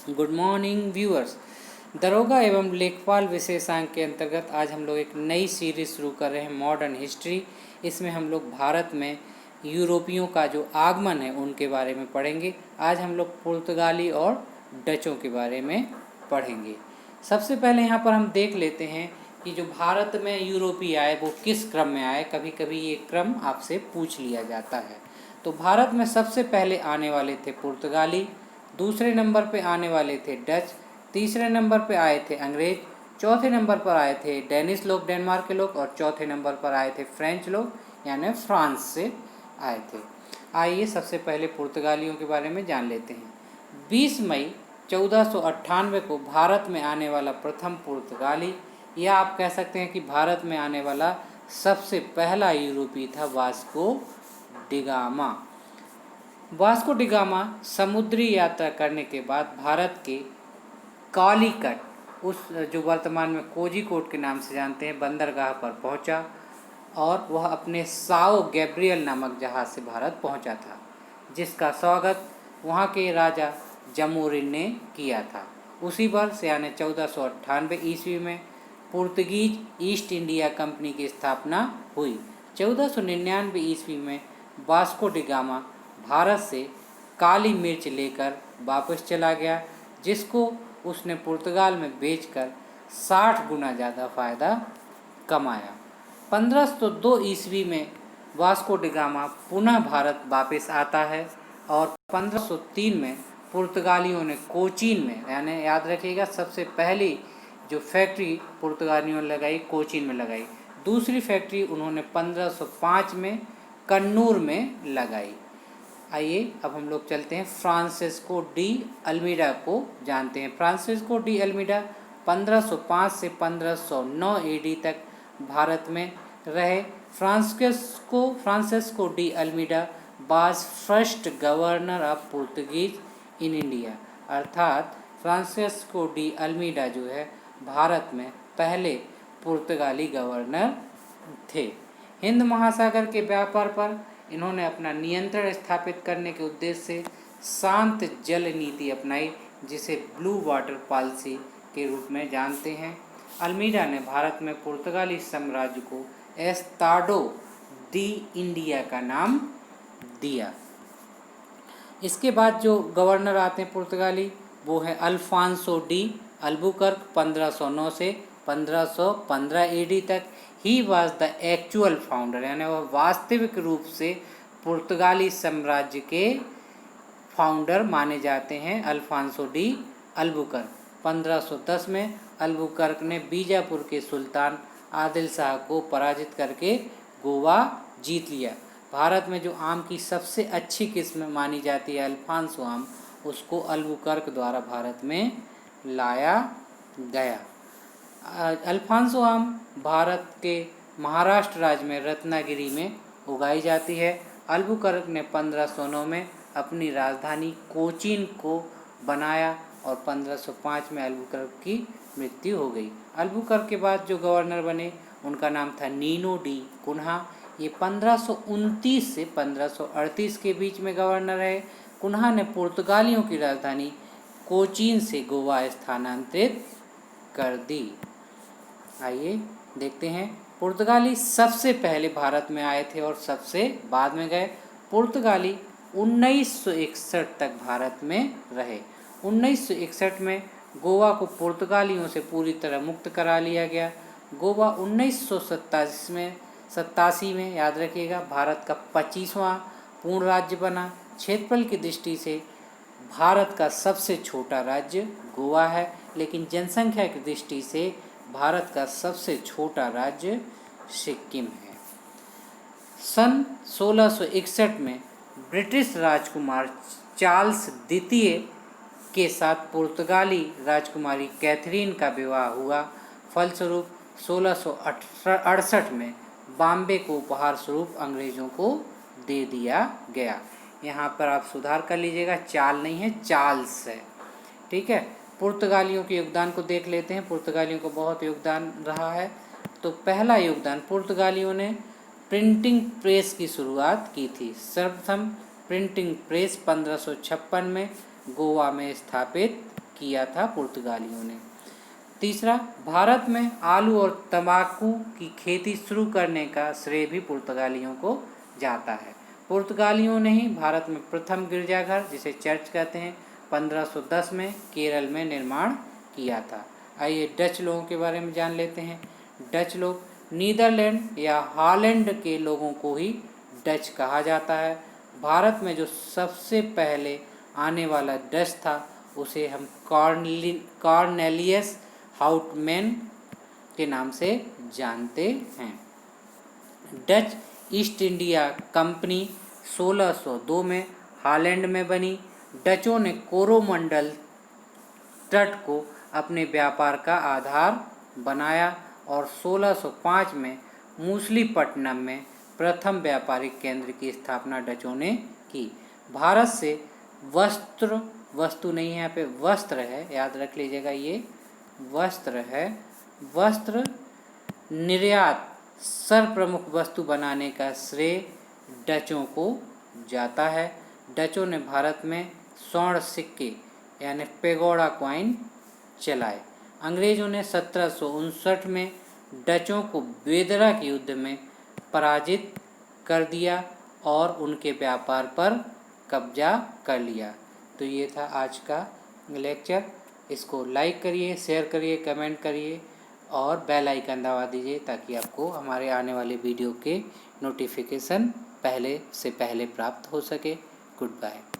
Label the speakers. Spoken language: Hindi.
Speaker 1: Good morning viewers. दरोगा एवं लेखपाल विशेषांक के अंतर्गत आज हम लोग एक नई सीरीज शुरू कर रहे हैं, मॉडर्न हिस्ट्री। इसमें हम लोग भारत में यूरोपियों का जो आगमन है उनके बारे में पढ़ेंगे। आज हम लोग पुर्तगाली और डचों के बारे में पढ़ेंगे। सबसे पहले यहाँ पर हम देख लेते हैं कि जो भारत में यूरोपीय आए वो किस क्रम में आए। कभी कभी ये क्रम आपसे पूछ लिया जाता है। तो भारत में सबसे पहले आने वाले थे पुर्तगाली, दूसरे नंबर पे आने वाले थे डच, तीसरे नंबर पे आए थे अंग्रेज, चौथे नंबर पर आए थे डेनिश लोग, डेनमार्क के लोग, और चौथे नंबर पर आए थे फ्रेंच लोग, यानी फ्रांस से आए थे। आइए सबसे पहले पुर्तगालियों के बारे में जान लेते हैं। 20 मई 1498 को भारत में आने वाला प्रथम पुर्तगाली, या आप कह सकते हैं कि भारत में आने वाला सबसे पहला यूरोपीय था वास्को डिगामा। वास्को डिगामा समुद्री यात्रा करने के बाद भारत के कालीकट, उस जो वर्तमान में कोझिकोड के नाम से जानते हैं, बंदरगाह पर पहुंचा और वह अपने साओ गैब्रियल नामक जहाज़ से भारत पहुंचा था, जिसका स्वागत वहां के राजा जमोरिन ने किया था। उसी वर्ष यानी 1498 ईस्वी में पुर्तगीज ईस्ट इंडिया कंपनी की स्थापना हुई। 1499 ईस्वी में वास्को डिगामा भारत से काली मिर्च लेकर वापस चला गया, जिसको उसने पुर्तगाल में बेचकर 60 गुना ज़्यादा फ़ायदा कमाया। 1502 ईस्वी में वास्को डिगामा पुनः भारत वापस आता है और 1503 में पुर्तगालियों ने कोचीन में, यानी याद रखिएगा सबसे पहली जो फैक्ट्री पुर्तगालियों ने लगाई कोचीन में लगाई। दूसरी फैक्ट्री उन्होंने 1505 में कन्नूर में लगाई। आइए अब हम लोग चलते हैं फ्रांसिस्को डी अल्मीडा को जानते हैं। फ्रांसिस्को डी अल्मीडा 1505 से 1509 एडी तक भारत में रहे। Francisco de Almeida was first governor of Portuguese in India, अर्थात फ्रांसिस्को डी अल्मीडा जो है भारत में पहले पुर्तगाली गवर्नर थे। हिंद महासागर के व्यापार पर इन्होंने अपना नियंत्रण स्थापित करने के उद्देश्य से शांत जल नीति अपनाई, जिसे ब्लू वाटर पॉलिसी के रूप में जानते हैं। अल्मीडा ने भारत में पुर्तगाली साम्राज्य को एस्ताडो दी इंडिया का नाम दिया। इसके बाद जो गवर्नर आते हैं पुर्तगाली, वो है अल्फांसो डी अल्बुकर्क 1509 से 1515 एडी तक। He was the actual founder, यानी वह वास्तविक रूप से पुर्तगाली साम्राज्य के फाउंडर माने जाते हैं। अल्फांसो डी अल्बुकर्क 1510 में अल्बुकर्क ने बीजापुर के सुल्तान आदिल शाह को पराजित करके गोवा जीत लिया। भारत में जो आम की सबसे अच्छी किस्म मानी जाती है अल्फांसो आम, उसको अल्बुकर्क द्वारा भारत में लाया गया। अल्फांसो आम भारत के महाराष्ट्र राज्य में रत्नागिरी में उगाई जाती है। अल्बुकर्क ने 1509 में अपनी राजधानी कोचीन को बनाया और 1505 में अल्बुकर्क की मृत्यु हो गई। अल्बुकर्क के बाद जो गवर्नर बने उनका नाम था नीनो डी कुन्हा। ये 1529 से 1538 के बीच में गवर्नर है। कुन्हा ने पुर्तगालियों की राजधानी कोचीन से गोवा स्थानांतरित कर दी। आइए देखते हैं, पुर्तगाली सबसे पहले भारत में आए थे और सबसे बाद में गए। पुर्तगाली 1961 तक भारत में रहे। 1961 में गोवा को पुर्तगालियों से पूरी तरह मुक्त करा लिया गया। गोवा 1987 में याद रखिएगा भारत का 25वां पूर्ण राज्य बना। क्षेत्रफल की दृष्टि से भारत का सबसे छोटा राज्य गोवा है, लेकिन जनसंख्या की दृष्टि से भारत का सबसे छोटा राज्य सिक्किम है। सन 1661 में ब्रिटिश राजकुमार चार्ल्स द्वितीय के साथ पुर्तगाली राजकुमारी कैथरीन का विवाह हुआ। फलस्वरूप 1668 में बॉम्बे को उपहार स्वरूप अंग्रेज़ों को दे दिया गया। यहाँ पर आप सुधार कर लीजिएगा, चाल नहीं है, चार्ल्स है, ठीक है। पुर्तगालियों के योगदान को देख लेते हैं। पुर्तगालियों को बहुत योगदान रहा है। तो पहला योगदान, पुर्तगालियों ने प्रिंटिंग प्रेस की शुरुआत की थी। सर्वप्रथम प्रिंटिंग प्रेस 1556 में गोवा में स्थापित किया था पुर्तगालियों ने। तीसरा, भारत में आलू और तंबाकू की खेती शुरू करने का श्रेय भी पुर्तगालियों को जाता है। पुर्तगालियों ने ही भारत में प्रथम गिरजाघर, जिसे चर्च कहते हैं, 1510 में केरल में निर्माण किया था। आइए डच लोगों के बारे में जान लेते हैं। डच लोग नीदरलैंड या हॉलैंड के लोगों को ही डच कहा जाता है। भारत में जो सबसे पहले आने वाला डच था उसे हम कॉर्नेलियस हाउटमैन के नाम से जानते हैं। डच ईस्ट इंडिया कंपनी 1602 में हॉलैंड में बनी। डचों ने कोरोमंडल तट को अपने व्यापार का आधार बनाया और 1605 में मूसलीपट्टनम में प्रथम व्यापारिक केंद्र की स्थापना डचों ने की। भारत से वस्तु नहीं है, यहाँ पे वस्त्र है, याद रख लीजिएगा, ये वस्त्र है। वस्त्र निर्यात सर्वप्रमुख वस्तु बनाने का श्रेय डचों को जाता है। डचों ने भारत में स्वर्ण सिक्के यानी पेगोडा कॉइन चलाए। अंग्रेजों ने 1759 में डचों को बेदरा के युद्ध में पराजित कर दिया और उनके व्यापार पर कब्जा कर लिया। तो ये था आज का लेक्चर। इसको लाइक करिए, शेयर करिए, कमेंट करिए और बेल आइकन दबा दीजिए ताकि आपको हमारे आने वाले वीडियो के नोटिफिकेशन पहले से पहले प्राप्त हो सके। Good bye.